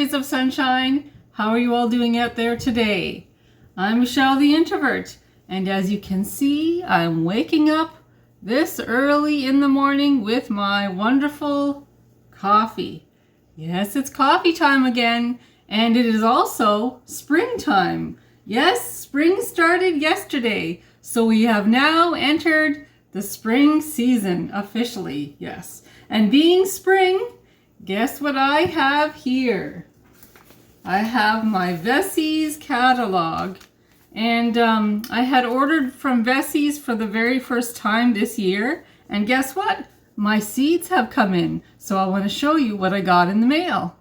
rays of sunshine. How are you all doing out there today? I'm Michelle the Introvert, and as you can see, I'm waking up this early in the morning with my wonderful coffee. Yes, it's coffee time again, and it is also springtime. Yes, spring started yesterday, so we have now entered the spring season officially, yes. And being spring, guess what I have here? I have my Vessies catalog, and I had ordered from Vessies for the very first time this year, and guess what? My seeds have come in, so I want to show you what I got in the mail.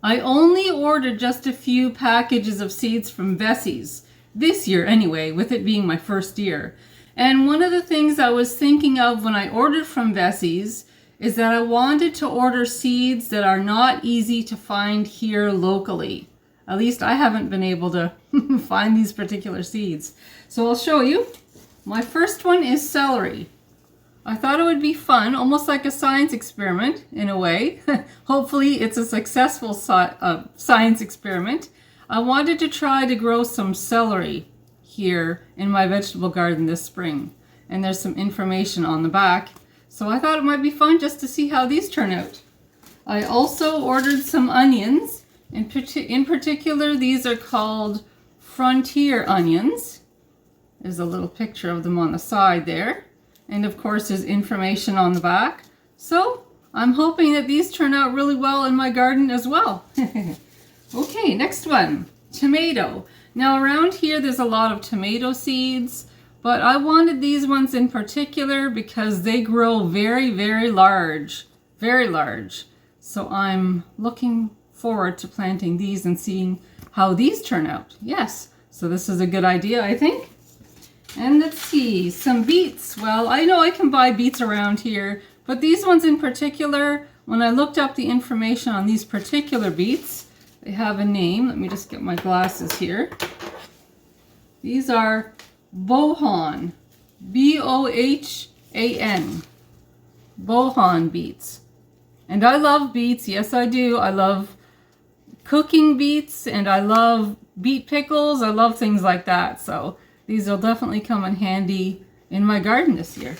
I only ordered just a few packages of seeds from Vessies, this year anyway, with it being my first year. And one of the things I was thinking of when I ordered from Vessies is that I wanted to order seeds that are not easy to find here locally. At least I haven't been able to find these particular seeds. So I'll show you. My first one is celery. I thought it would be fun, almost like a science experiment in a way. Hopefully it's a successful science experiment. I wanted to try to grow some celery here in my vegetable garden this spring. And there's some information on the back. So I thought it might be fun just to see how these turn out. I also ordered some onions. In particular, these are called Frontier onions. There's a little picture of them on the side there. And of course, there's information on the back. So I'm hoping that these turn out really well in my garden as well. Okay, next one, tomato. Now around here, there's a lot of tomato seeds. But I wanted these ones in particular because they grow very, very large. Very large. So I'm looking forward to planting these and seeing how these turn out. Yes, so this is a good idea, I think. And let's see, some beets. Well, I know I can buy beets around here, but these ones in particular, when I looked up the information on these particular beets, they have a name. Let me just get my glasses here. These are Bohan, B-O-H-A-N, Bohan beets. And I love beets, yes I do. I love cooking beets and I love beet pickles. I love things like that. So these will definitely come in handy in my garden this year.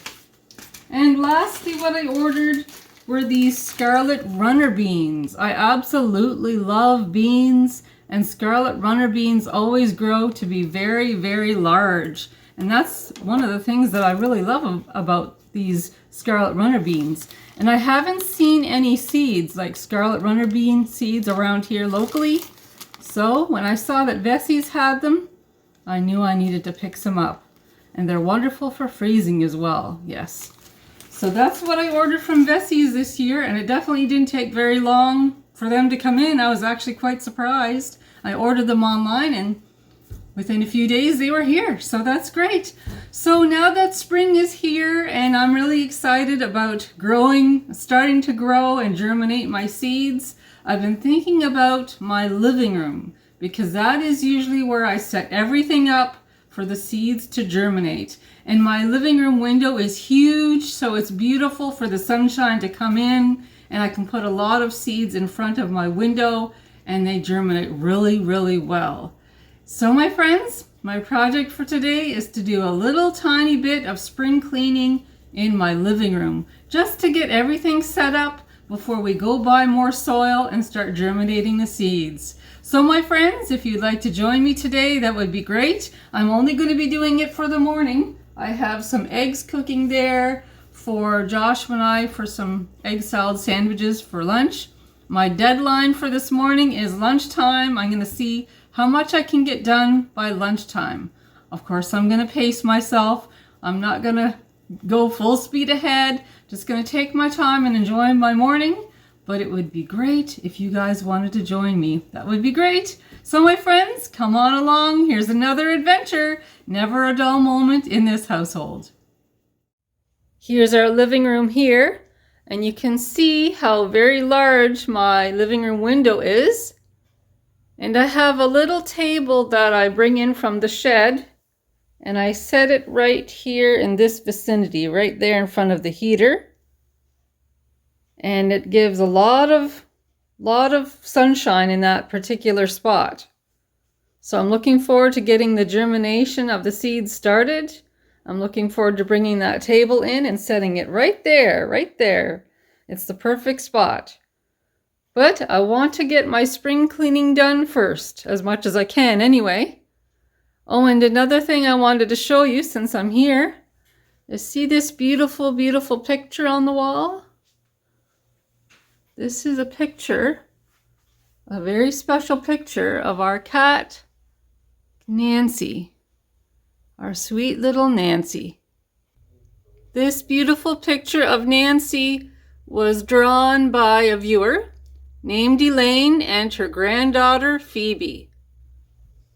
And lastly, what I ordered were these scarlet runner beans. I absolutely love beans. And scarlet runner beans always grow to be very, very large. And that's one of the things that I really love about these scarlet runner beans. And I haven't seen any seeds like scarlet runner bean seeds around here locally. So when I saw that Vessies had them, I knew I needed to pick some up. And they're wonderful for freezing as well, yes. So that's what I ordered from Vessies this year, and it definitely didn't take very long for them to come in. I was actually quite surprised. I ordered them online and within a few days they were here, so that's great. So now that spring is here and I'm really excited about starting to grow and germinate my seeds, I've been thinking about my living room because that is usually where I set everything up for the seeds to germinate. And my living room window is huge, so it's beautiful for the sunshine to come in, and I can put a lot of seeds in front of my window and they germinate really, really well. So my friends, my project for today is to do a little tiny bit of spring cleaning in my living room, just to get everything set up before we go buy more soil and start germinating the seeds. So my friends, if you'd like to join me today, that would be great. I'm only going to be doing it for the morning. I have some eggs cooking there for Josh and I for some egg salad sandwiches for lunch. My deadline for this morning is lunchtime. I'm going to see how much I can get done by lunchtime. Of course, I'm going to pace myself. I'm not going to go full speed ahead. Just going to take my time and enjoy my morning. But it would be great if you guys wanted to join me. That would be great. So my friends, come on along. Here's another adventure. Never a dull moment in this household. Here's our living room here. And you can see how very large my living room window is. And I have a little table that I bring in from the shed. And I set it right here in this vicinity, right there in front of the heater. And it gives a lot of lot of sunshine in that particular spot. So I'm looking forward to getting the germination of the seeds started. I'm looking forward to bringing that table in and setting it right there, right there. It's the perfect spot. But I want to get my spring cleaning done first, as much as I can anyway. Oh, and another thing I wanted to show you since I'm here is, see this beautiful, beautiful picture on the wall? This is a picture, a very special picture of our cat, Nancy, our sweet little Nancy. This beautiful picture of Nancy was drawn by a viewer named Elaine and her granddaughter Phoebe.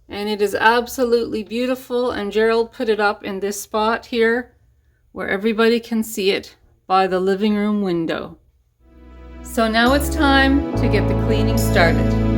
And it is absolutely beautiful, and Gerald put it up in this spot here where everybody can see it by the living room window. So now it's time to get the cleaning started.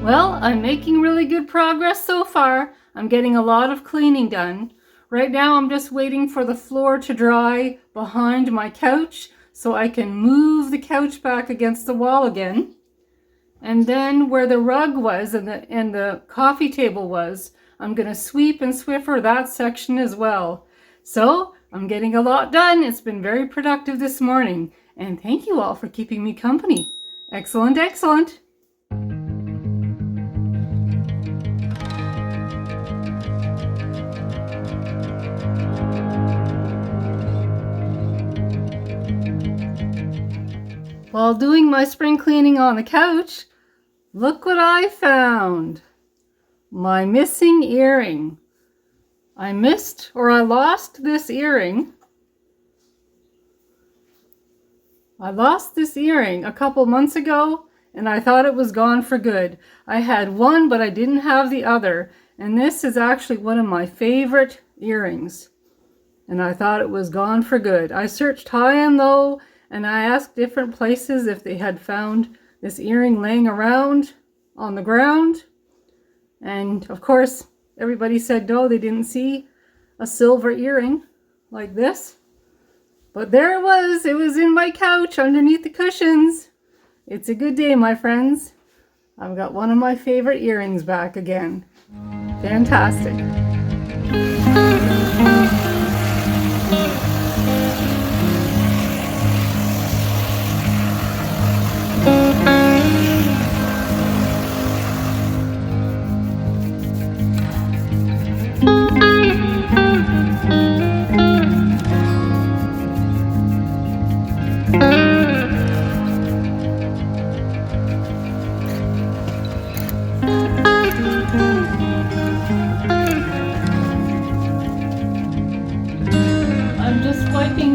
Well, I'm making really good progress so far. I'm getting a lot of cleaning done. Right now I'm just waiting for the floor to dry behind my couch so I can move the couch back against the wall again. And then where the rug was and the coffee table was, I'm going to sweep and Swiffer that section as well. So I'm getting a lot done. It's been very productive this morning. And thank you all for keeping me company. Excellent, excellent. While doing my spring cleaning on the couch, look what I found. My missing earring. I missed or I lost this earring. I lost this earring a couple months ago and I thought it was gone for good. I had one but I didn't have the other, and this is actually one of my favorite earrings. And I thought it was gone for good. I searched high and low and I asked different places if they had found this earring laying around on the ground. And of course, everybody said no, they didn't see a silver earring like this. But there it was in my couch underneath the cushions. It's a good day, my friends. I've got one of my favorite earrings back again. Fantastic.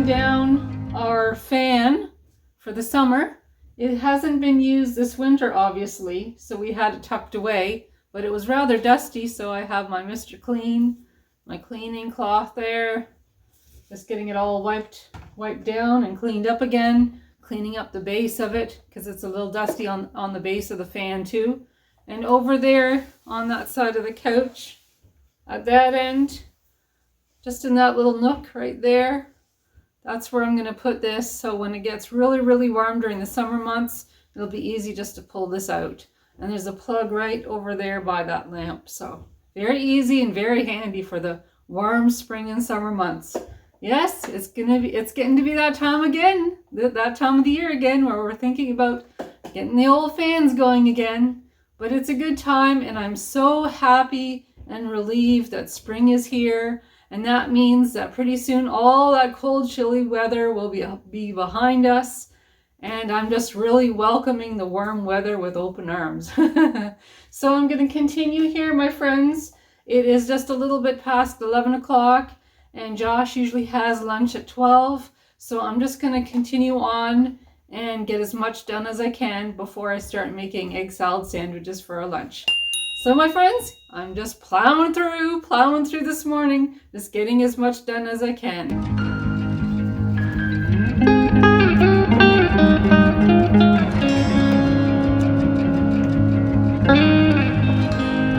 Down our fan for the summer. It hasn't been used this winter, obviously, so we had it tucked away, but it was rather dusty, so I have my Mr. Clean, my cleaning cloth there, just getting it all wiped down and cleaned up again, cleaning up the base of it because it's a little dusty on the base of the fan too. And over there on that side of the couch at that end, just in that little nook right there, that's where I'm going to put this, so when it gets really, really warm during the summer months, it'll be easy just to pull this out. And there's a plug right over there by that lamp, so very easy and very handy for the warm spring and summer months. Yes, it's getting to be that time again, that time of the year again, where we're thinking about getting the old fans going again. But it's a good time, and I'm so happy and relieved that spring is here. And that means that pretty soon all that cold, chilly weather will be behind us. And I'm just really welcoming the warm weather with open arms. So I'm going to continue here, my friends. It is just a little bit past 11 o'clock, and Josh usually has lunch at 12. So I'm just going to continue on and get as much done as I can before I start making egg salad sandwiches for our lunch. So my friends, I'm just plowing through this morning, just getting as much done as I can.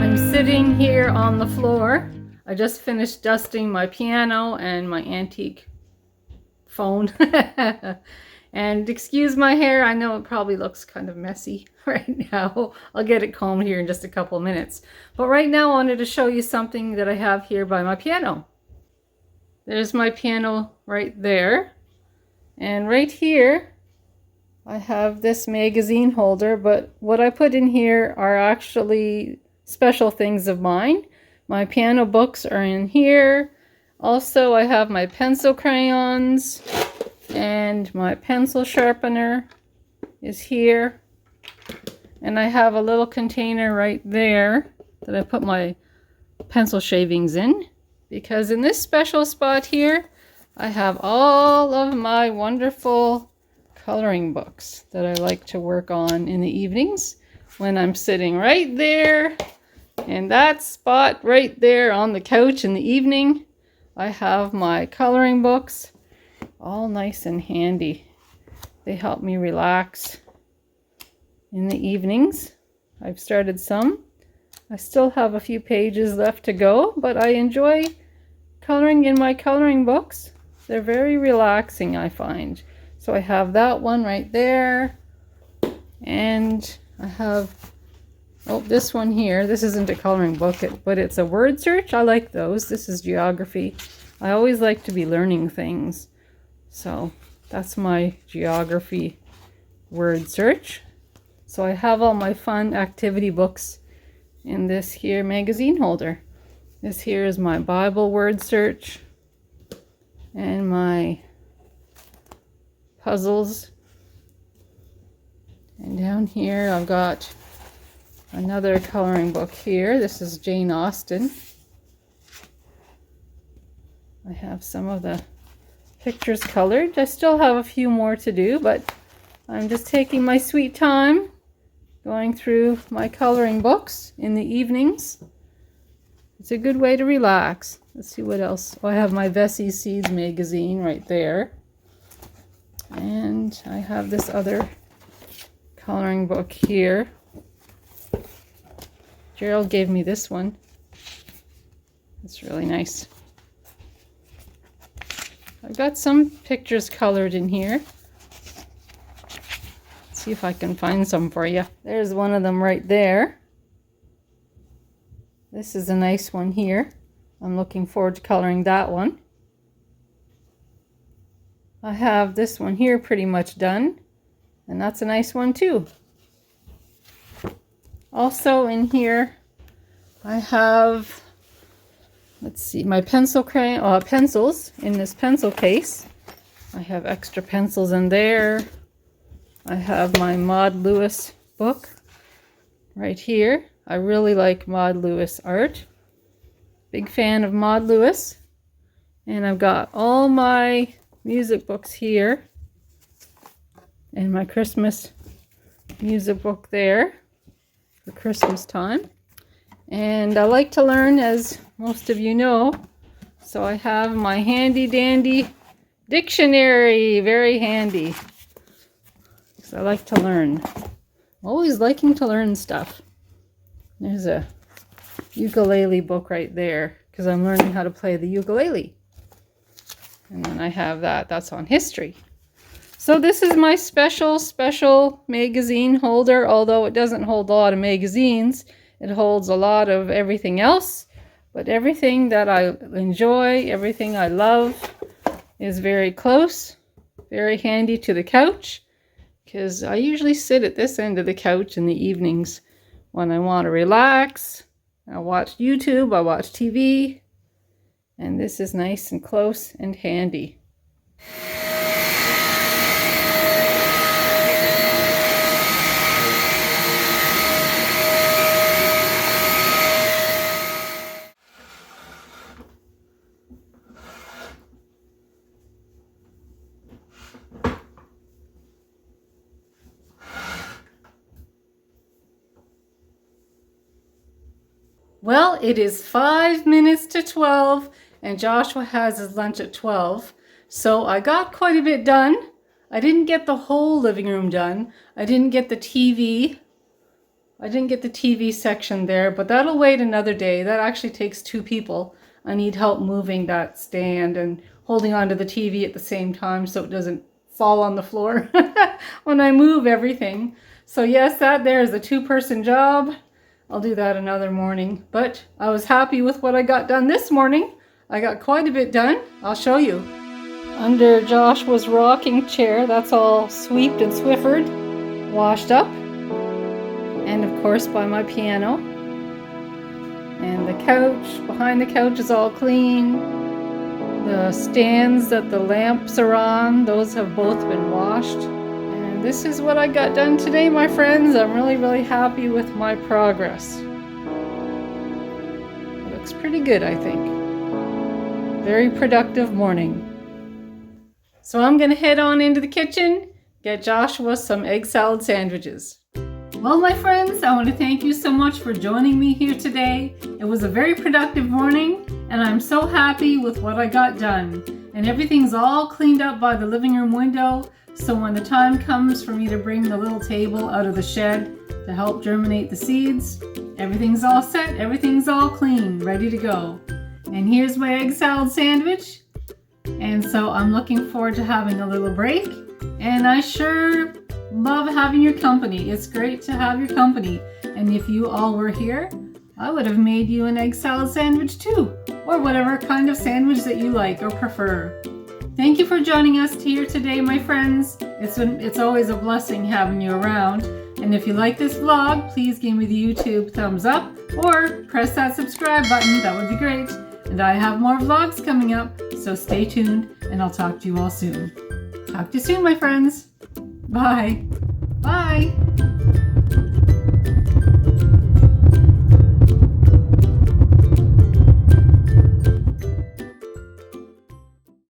I'm sitting here on the floor. I just finished dusting my piano and my antique phone. And excuse my hair, I know it probably looks kind of messy right now. I'll get it combed here in just a couple of minutes. But right now I wanted to show you something that I have here by my piano. There's my piano right there. And right here I have this magazine holder, but what I put in here are actually special things of mine. My piano books are in here. Also, I have my pencil crayons. And my pencil sharpener is here. And I have a little container right there that I put my pencil shavings in. Because in this special spot here, I have all of my wonderful coloring books that I like to work on in the evenings when I'm sitting right there in that spot right there on the couch in the evening. I have my coloring books. All nice and handy. They help me relax in the evenings. I've started some. I still have a few pages left to go, but I enjoy coloring in my coloring books. They're very relaxing, I find. So I have that one right there. And I have, oh, this one here. This isn't a coloring book, but it's a word search. I like those. This is geography. I always like to be learning things. So that's my geography word search. So I have all my fun activity books in this here magazine holder. This here is my Bible word search and my puzzles. And down here I've got another coloring book here. This is Jane Austen. I have some of the pictures colored. I still have a few more to do, but I'm just taking my sweet time going through my coloring books in the evenings. It's a good way to relax. Let's see what else. Oh, I have my Vesey Seeds magazine right there. And I have this other coloring book here. Gerald gave me this one. It's really nice. I've got some pictures colored in here. Let's see if I can find some for you. There's one of them right there. This is a nice one here. I'm looking forward to coloring that one. I have this one here pretty much done, and that's a nice one too. Also in here I have, let's see, my pencils in this pencil case. I have extra pencils in there. I have my Maud Lewis book right here. I really like Maud Lewis art. Big fan of Maud Lewis. And I've got all my music books here. And my Christmas music book there for Christmas time. And I like to learn, as most of you know. So I have my handy dandy dictionary, very handy. Because I like to learn. Always liking to learn stuff. There's a ukulele book right there because I'm learning how to play the ukulele. And then I have that's on history. So this is my special magazine holder, although it doesn't hold a lot of magazines. It holds a lot of everything else, but everything that I enjoy, everything I love is very close, very handy to the couch, because I usually sit at this end of the couch in the evenings when I want to relax I watch YouTube, I watch TV, and this is nice and close and handy. Well, it is 5 minutes to 12, and Joshua has his lunch at 12. So I got quite a bit done. I didn't get the whole living room done. I didn't get the TV. I didn't get the TV section there, but that'll wait another day. That actually takes 2 people. I need help moving that stand and holding onto the TV at the same time so it doesn't fall on the floor when I move everything. So yes, that there is a 2-person job. I'll do that another morning, but I was happy with what I got done this morning. I got quite a bit done. I'll show you. Under Joshua's rocking chair, that's all sweeped and swiffered, washed up, and of course by my piano. And the couch, behind the couch is all clean. The stands that the lamps are on, those have both been washed. And this is what I got done today, my friends. I'm really happy with my progress. It looks pretty good, I think. Very productive morning. So I'm going to head on into the kitchen, get Joshua some egg salad sandwiches. Well, my friends, I want to thank you so much for joining me here today. It was a very productive morning, and I'm so happy with what I got done. And everything's all cleaned up by the living room window. So when the time comes for me to bring the little table out of the shed to help germinate the seeds, everything's all set, everything's all clean, ready to go. And here's my egg salad sandwich. And so I'm looking forward to having a little break. And I sure love having your company. It's great to have your company. And if you all were here, I would have made you an egg salad sandwich too, or whatever kind of sandwich that you like or prefer. Thank you for joining us here today, my friends. It's always a blessing having you around. And if you like this vlog, please give me the YouTube thumbs up or press that subscribe button. That would be great. And I have more vlogs coming up, so stay tuned and I'll talk to you all soon. Talk to you soon, my friends. Bye. Bye.